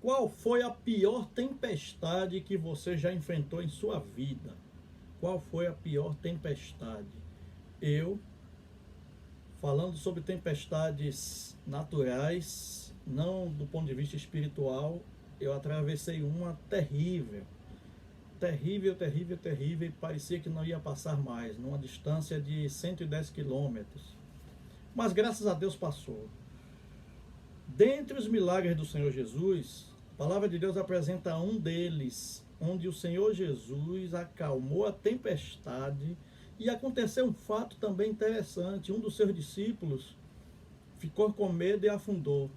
Qual foi a pior tempestade que você já enfrentou em sua vida? Qual foi a pior tempestade? Eu, falando sobre tempestades naturais, não do ponto de vista espiritual, eu atravessei uma terrível. Terrível, terrível, terrível, e parecia que não ia passar mais, numa distância de 110 quilômetros. Mas graças a Deus passou. Dentre os milagres do Senhor Jesus, a palavra de Deus apresenta um deles, onde o Senhor Jesus acalmou a tempestade, e aconteceu um fato também interessante. Um dos seus discípulos ficou com medo e afundou.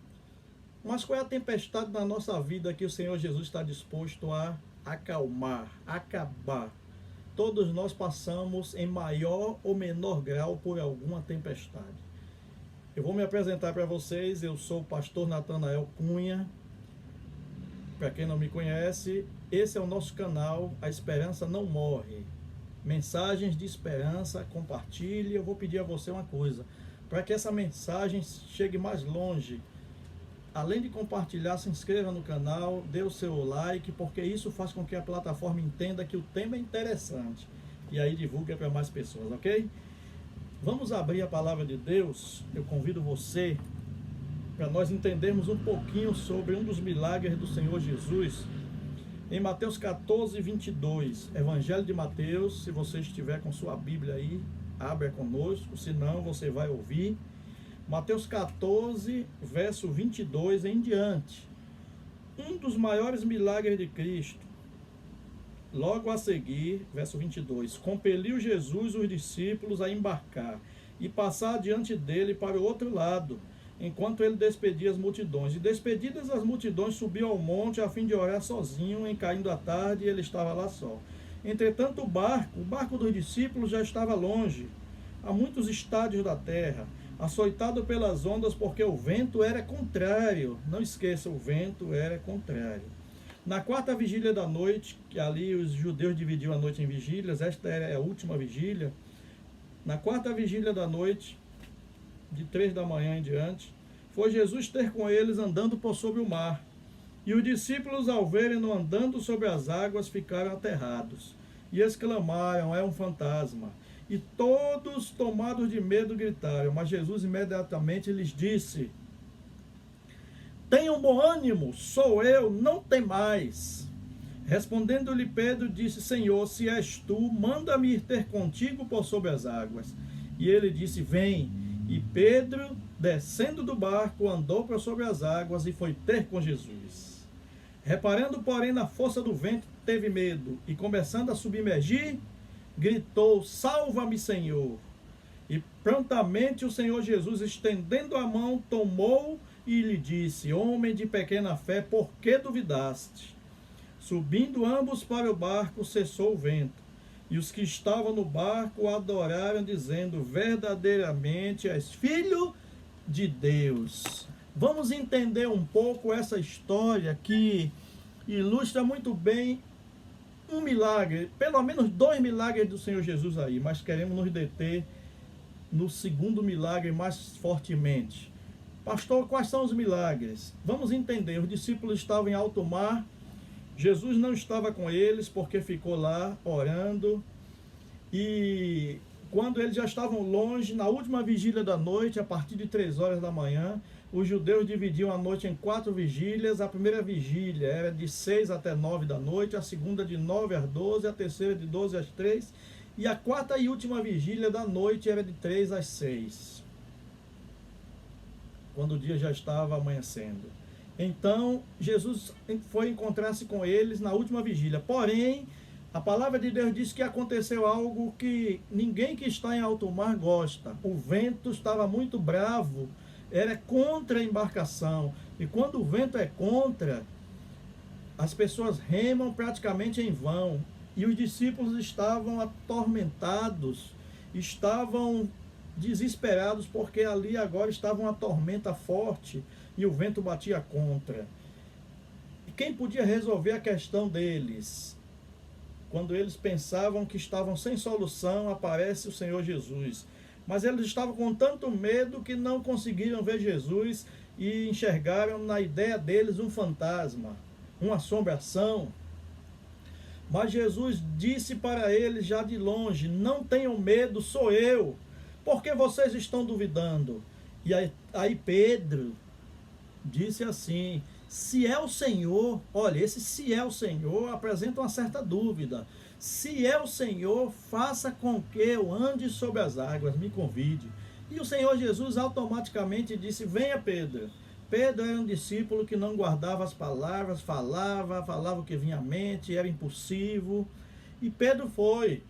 Mas qual é a tempestade na nossa vida que o Senhor Jesus está disposto a acalmar, acabar? Todos nós passamos em maior ou menor grau por alguma tempestade. Eu vou me apresentar para vocês. Eu sou o pastor Natanael Cunha. Para quem não me conhece, esse é o nosso canal, A Esperança Não Morre. Mensagens de esperança, compartilhe. Eu vou pedir a você uma coisa, para que essa mensagem chegue mais longe. Além de compartilhar, se inscreva no canal, dê o seu like, porque isso faz com que a plataforma entenda que o tema é interessante. E aí divulgue para mais pessoas, ok? Vamos abrir a palavra de Deus. Eu convido você para nós entendermos um pouquinho sobre um dos milagres do Senhor Jesus. Em Mateus 14, 22, Evangelho de Mateus. Se você estiver com sua Bíblia aí, abra conosco, senão você vai ouvir. Mateus 14, verso 22 em diante. Um dos maiores milagres de Cristo. Logo a seguir, verso 22, compeliu Jesus os discípulos a embarcar e passar diante dele para o outro lado, enquanto ele despedia as multidões. E despedidas as multidões, subiu ao monte a fim de orar sozinho. Em caindo a tarde, ele estava lá só. Entretanto, o barco dos discípulos já estava longe, a muitos estádios da terra, açoitado pelas ondas, porque o vento era contrário. Não esqueça, o vento era contrário. Na quarta vigília da noite, que ali os judeus dividiam a noite em vigílias, esta era a última vigília. Na quarta vigília da noite, de 3 da manhã em diante, foi Jesus ter com eles andando por sobre o mar. E os discípulos, ao verem-no andando sobre as águas, ficaram aterrados e exclamaram: é um fantasma. E todos, tomados de medo, gritaram. Mas Jesus imediatamente lhes disse: tenham bom ânimo, sou eu, não temais. Respondendo-lhe Pedro, disse: Senhor, se és tu, manda-me ir ter contigo por sobre as águas. E ele disse: vem. E Pedro, descendo do barco, andou por sobre as águas e foi ter com Jesus. Reparando, porém, na força do vento, teve medo, e começando a submergir, gritou: salva-me, Senhor. E prontamente o Senhor Jesus, estendendo a mão, tomou e lhe disse: homem de pequena fé, por que duvidaste? Subindo ambos para o barco, cessou o vento. E os que estavam no barco adoraram, dizendo: verdadeiramente és filho de Deus. Vamos entender um pouco essa história que ilustra muito bem um milagre, pelo menos 2 milagres do Senhor Jesus aí, mas queremos nos deter no segundo milagre mais fortemente. Pastor, quais são os milagres? Vamos entender. Os discípulos estavam em alto mar, Jesus não estava com eles porque ficou lá orando, e quando eles já estavam longe, na última vigília da noite, a partir de 3 horas da manhã, os judeus dividiam a noite em 4 vigílias. A primeira vigília era de 6 até 9 da noite, a segunda de 9 às 12, a terceira de 12 às 3, e a quarta e última vigília da noite era de 3 às 6, quando o dia já estava amanhecendo. Então, Jesus foi encontrar-se com eles na última vigília. Porém, a palavra de Deus diz que aconteceu algo que ninguém que está em alto mar gosta. O vento estava muito bravo, era contra a embarcação. E quando o vento é contra, as pessoas remam praticamente em vão. E os discípulos estavam atormentados, estavam desesperados, porque ali agora estava uma tormenta forte e o vento batia contra. E quem podia resolver a questão deles? Quando eles pensavam que estavam sem solução, aparece o Senhor Jesus. Mas eles estavam com tanto medo que não conseguiram ver Jesus, e enxergaram na ideia deles um fantasma, uma assombração. Mas Jesus disse para eles já de longe: não tenham medo, sou eu. Por que vocês estão duvidando? E aí Pedro disse assim: se é o Senhor, olha, esse se é o Senhor apresenta uma certa dúvida. Se é o Senhor, faça com que eu ande sobre as águas, me convide. E o Senhor Jesus automaticamente disse: venha, Pedro. Pedro era um discípulo que não guardava as palavras, falava o que vinha à mente, era impulsivo. E Pedro foi,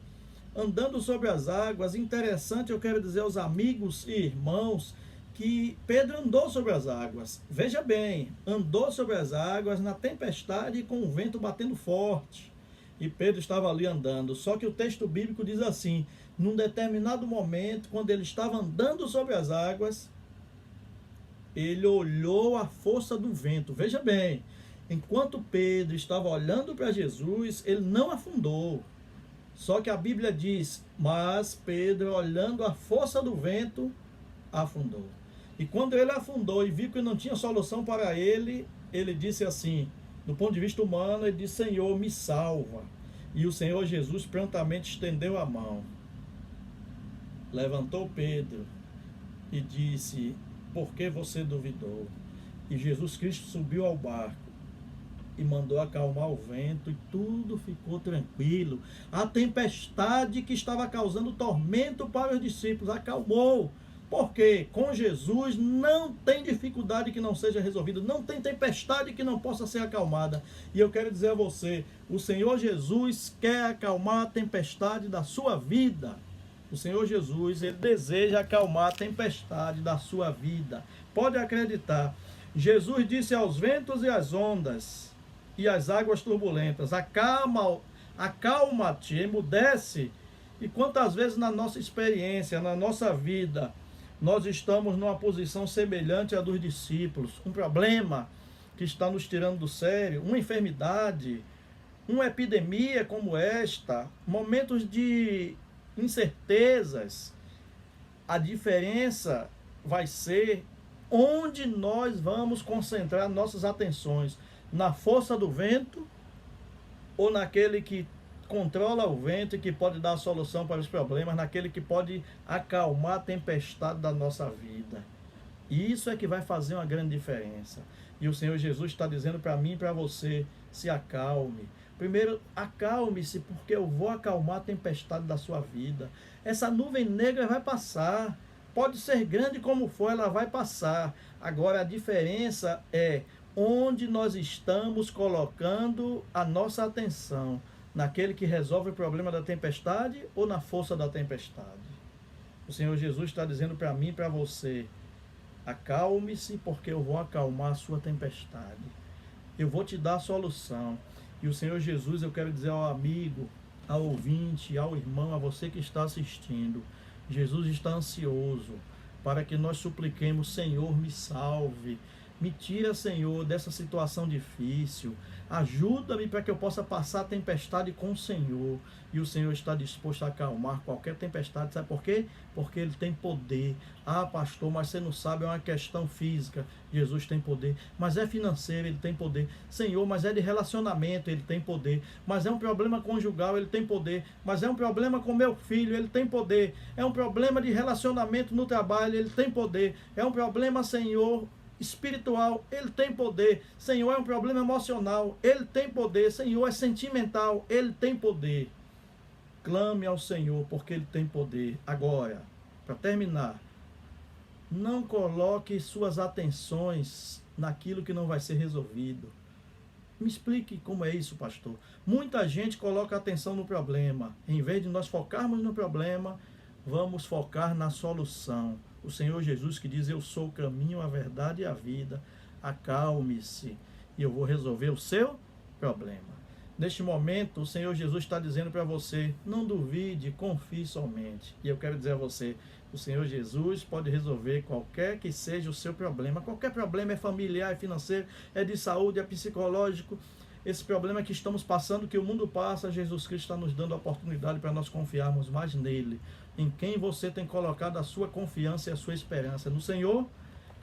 andando sobre as águas. Interessante, eu quero dizer aos amigos e irmãos, que Pedro andou sobre as águas. Veja bem, andou sobre as águas na tempestade com o vento batendo forte. E Pedro estava ali andando. Só que o texto bíblico diz assim: num determinado momento, quando ele estava andando sobre as águas, ele olhou a força do vento. Veja bem, enquanto Pedro estava olhando para Jesus, ele não afundou. Só que a Bíblia diz: mas Pedro, olhando a força do vento, afundou. E quando ele afundou e viu que não tinha solução para ele, ele disse assim, do ponto de vista humano, ele disse: Senhor, me salva. E o Senhor Jesus prontamente estendeu a mão, levantou Pedro e disse: por que você duvidou? E Jesus Cristo subiu ao barco e mandou acalmar o vento, e tudo ficou tranquilo. A tempestade que estava causando tormento para os discípulos acalmou. Porque com Jesus não tem dificuldade que não seja resolvida, não tem tempestade que não possa ser acalmada. E eu quero dizer a você, o Senhor Jesus quer acalmar a tempestade da sua vida. O Senhor Jesus, ele deseja acalmar a tempestade da sua vida. Pode acreditar. Jesus disse aos ventos e às ondas e às águas turbulentas: acalma-te, emudece. E quantas vezes na nossa experiência, na nossa vida, nós estamos numa posição semelhante à dos discípulos, um problema que está nos tirando do sério, uma enfermidade, uma epidemia como esta, momentos de incertezas. A diferença vai ser onde nós vamos concentrar nossas atenções, na força do vento ou naquele que controla o vento e que pode dar a solução para os problemas, naquele que pode acalmar a tempestade da nossa vida. E isso é que vai fazer uma grande diferença. E o Senhor Jesus está dizendo para mim e para você: se acalme. Primeiro, acalme-se, porque eu vou acalmar a tempestade da sua vida. Essa nuvem negra vai passar. Pode ser grande como for, ela vai passar. Agora, a diferença é onde nós estamos colocando a nossa atenção. Naquele que resolve o problema da tempestade ou na força da tempestade? O Senhor Jesus está dizendo para mim e para você: acalme-se, porque eu vou acalmar a sua tempestade. Eu vou te dar a solução. E o Senhor Jesus, eu quero dizer ao amigo, ao ouvinte, ao irmão, a você que está assistindo, Jesus está ansioso para que nós supliquemos: Senhor, me salve. Me tira, Senhor, dessa situação difícil. Ajuda-me para que eu possa passar a tempestade com o Senhor. E o Senhor está disposto a acalmar qualquer tempestade. Sabe por quê? Porque Ele tem poder. Ah, pastor, mas você não sabe, é uma questão física. Jesus tem poder. Mas é financeiro, Ele tem poder. Senhor, mas é de relacionamento, Ele tem poder. Mas é um problema conjugal, Ele tem poder. Mas é um problema com meu filho, Ele tem poder. É um problema de relacionamento no trabalho, Ele tem poder. É um problema, Senhor, espiritual, Ele tem poder. Senhor, é um problema emocional, Ele tem poder. Senhor, é sentimental, Ele tem poder. Clame ao Senhor, porque Ele tem poder. Agora, para terminar, não coloque suas atenções naquilo que não vai ser resolvido. Me explique como é isso, pastor. Muita gente coloca atenção no problema. Em vez de nós focarmos no problema, vamos focar na solução. O Senhor Jesus que diz: eu sou o caminho, a verdade e a vida. Acalme-se e eu vou resolver o seu problema. Neste momento, o Senhor Jesus está dizendo para você: não duvide, confie somente. E eu quero dizer a você: o Senhor Jesus pode resolver qualquer que seja o seu problema. Qualquer problema, é familiar, é financeiro, é de saúde, é psicológico. Esse problema que estamos passando, que o mundo passa, Jesus Cristo está nos dando a oportunidade para nós confiarmos mais nele. Em quem você tem colocado a sua confiança e a sua esperança? No Senhor?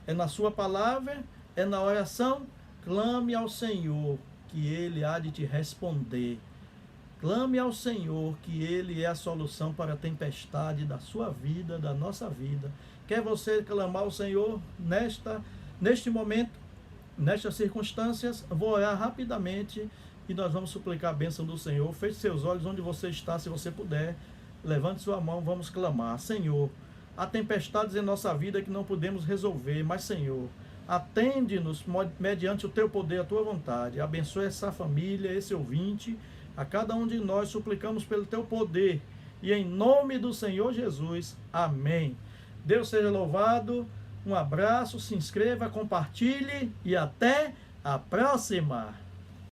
É na sua palavra, é na oração. Clame ao Senhor, que Ele há de te responder. Clame ao Senhor, que Ele é a solução para a tempestade da sua vida, da nossa vida. Quer você clamar ao Senhor neste momento, nestas circunstâncias? Vou orar rapidamente e nós vamos suplicar a bênção do Senhor. Feche seus olhos onde você está, se você puder. Levante sua mão, vamos clamar. Senhor, há tempestades em nossa vida que não podemos resolver, mas Senhor, atende-nos mediante o teu poder, a tua vontade. Abençoe essa família, esse ouvinte. A cada um de nós suplicamos pelo teu poder. E em nome do Senhor Jesus. Amém. Deus seja louvado. Um abraço, se inscreva, compartilhe e até a próxima.